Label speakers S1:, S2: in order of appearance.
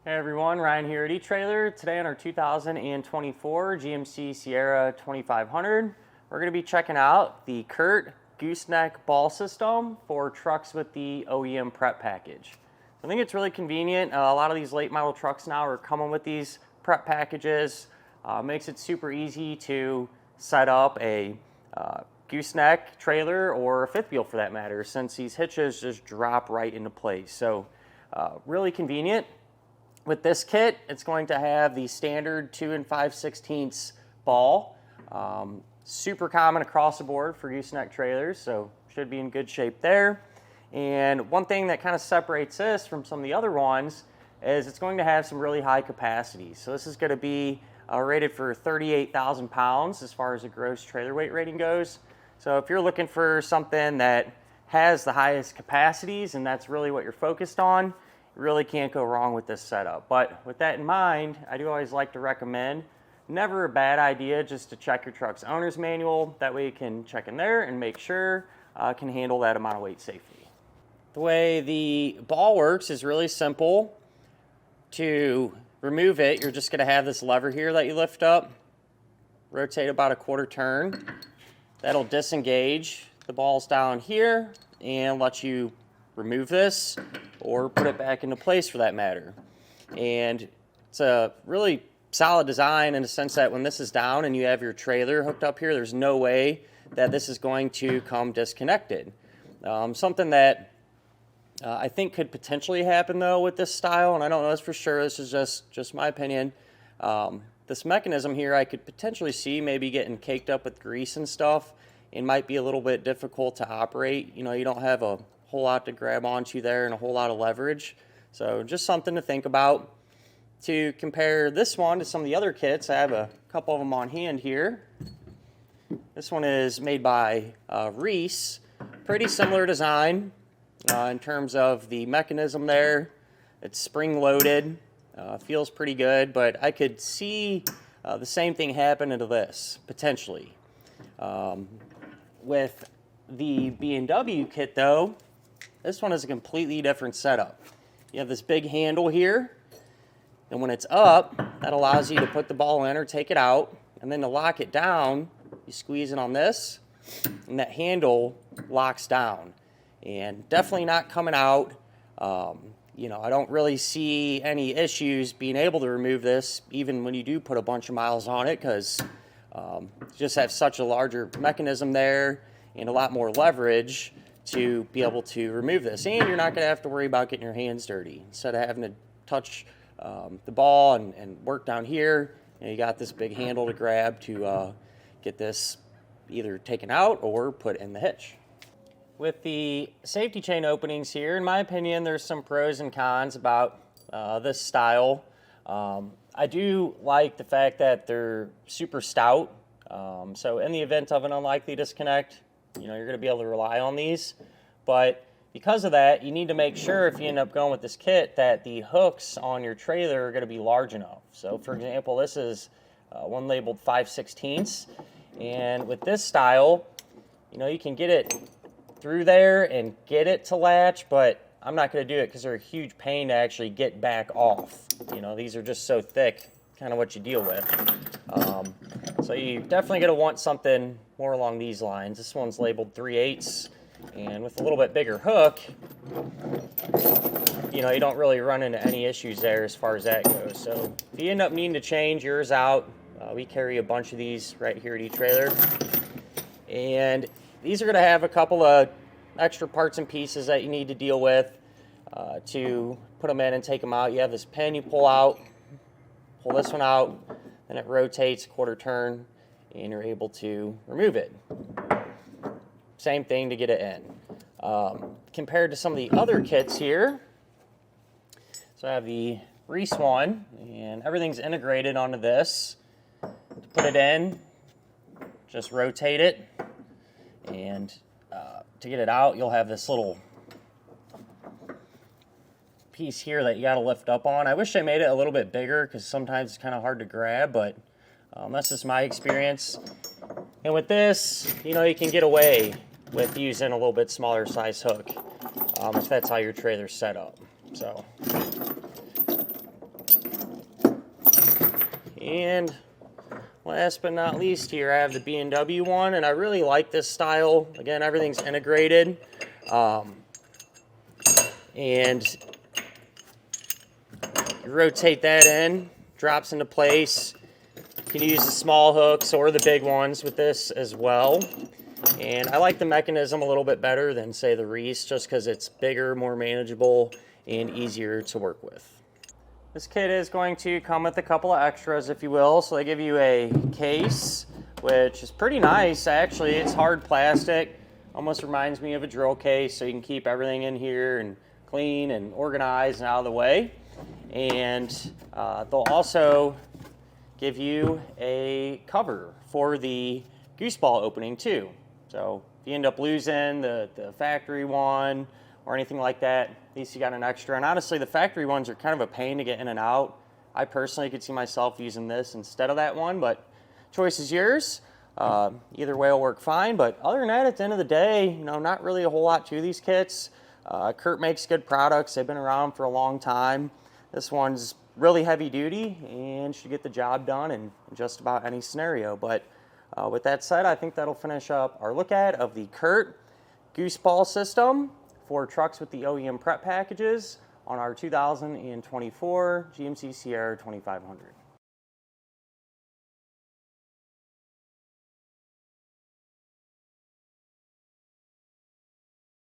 S1: Hey everyone, Ryan here at eTrailer. Today on our 2024 GMC Sierra 2500, we're going to be checking out the CURT Gooseneck Ball system for trucks with the OEM prep package. I think it's really convenient. A lot of these late model trucks now are coming with these prep packages. Makes it super easy to set up a gooseneck trailer or a fifth wheel for that matter, since these hitches just drop right into place. So really convenient. With this kit, it's going to have the standard 2 5/16 ball. Super common across the board for gooseneck trailers, so should be in good shape there. And one thing that kind of separates this from some of the other ones is it's going to have some really high capacity. So this is going to be rated for 38,000 pounds as far as the gross trailer weight rating goes. So if you're looking for something that has the highest capacities and that's really what you're focused on, really can't go wrong with this setup. But with that in mind, I do always like to recommend, never a bad idea just to check your truck's owner's manual. That way you can check in there and make sure it can handle that amount of weight safely. The way the ball works is really simple. To remove it, you're just going to have this lever here that you lift up, rotate about a quarter turn. That'll disengage the balls down here and let you remove this or put it back into place for that matter. And it's a really solid design in the sense that when this is down and you have your trailer hooked up here, there's no way that this is going to come disconnected. Something that I think could potentially happen though with this style, and I don't know this for sure, this is just my opinion. This mechanism here I could potentially see maybe getting caked up with grease and stuff and might be a little bit difficult to operate. You know, you don't have a whole lot to grab onto there and a whole lot of leverage. So just something to think about. To compare this one to some of the other kits, I have a couple of them on hand here. This one is made by Reese. Pretty similar design in terms of the mechanism there. It's spring-loaded, feels pretty good, but I could see the same thing happen into this, potentially. With the B&W kit though, this one is a completely different setup. You have this big handle here, and when it's up, that allows you to put the ball in or take it out, and then to lock it down, you squeeze it on this, and that handle locks down. And definitely not coming out. You know, I don't really see any issues being able to remove this, even when you do put a bunch of miles on it, because you just have such a larger mechanism there and a lot more leverage to be able to remove this. And you're not going to have to worry about getting your hands dirty. Instead of having to touch the ball and work down here, you got this big handle to grab to get this either taken out or put in the hitch. With the safety chain openings here, in my opinion, there's some pros and cons about this style. I do like the fact that they're super stout. So in the event of an unlikely disconnect, you know, you're going to be able to rely on these. But because of that, you need to make sure if you end up going with this kit that the hooks on your trailer are going to be large enough. So for example, this is one labeled 5/16. And with this style, you know, you can get it through there and get it to latch, but I'm not going to do it because they're a huge pain to actually get back off. You know, these are just so thick, kind of what you deal with. So you definitely going to want something more along these lines. This one's labeled 3/8, and with a little bit bigger hook, you know, you don't really run into any issues there as far as that goes. So if you end up needing to change yours out, we carry a bunch of these right here at eTrailer, and these are going to have a couple of extra parts and pieces that you need to deal with to put them in and take them out. You have this pin you pull out, pull this one out, then it rotates a quarter turn, and you're able to remove it. Same thing to get it in. Compared to some of the other kits here, so I have the Reese one, and everything's integrated onto this. To put it in, just rotate it. And to get it out, you'll have this little piece here that you got to lift up on. I wish I made it a little bit bigger because sometimes it's kind of hard to grab, but that's just my experience. And with this, you know, you can get away with using a little bit smaller size hook if that's how your trailer's set up. So And last but not least, here I have the B&W one, and I really like this style. Again, everything's integrated. And you rotate that in, drops into place. You can use the small hooks or the big ones with this as well. And I like the mechanism a little bit better than, say, the Reese, just because it's bigger, more manageable, and easier to work with. This kit is going to come with a couple of extras, if you will. So they give you a case, which is pretty nice, actually. It's hard plastic. Almost reminds me of a drill case, so you can keep everything in here and clean and organized and out of the way. And they'll also give you a cover for the goose ball opening too. So if you end up losing the factory one or anything like that, at least you got an extra. And honestly, the factory ones are kind of a pain to get in and out. I personally could see myself using this instead of that one, but choice is yours. Either way will work fine. But other than that, at the end of the day, you know, not really a whole lot to these kits. CURT makes good products. They've been around for a long time. This one's really heavy duty and should get the job done in just about any scenario. But with that said, I think that'll finish up our look at of the CURT Goose Ball system for trucks with the OEM prep packages on our 2024 GMC Sierra 2500.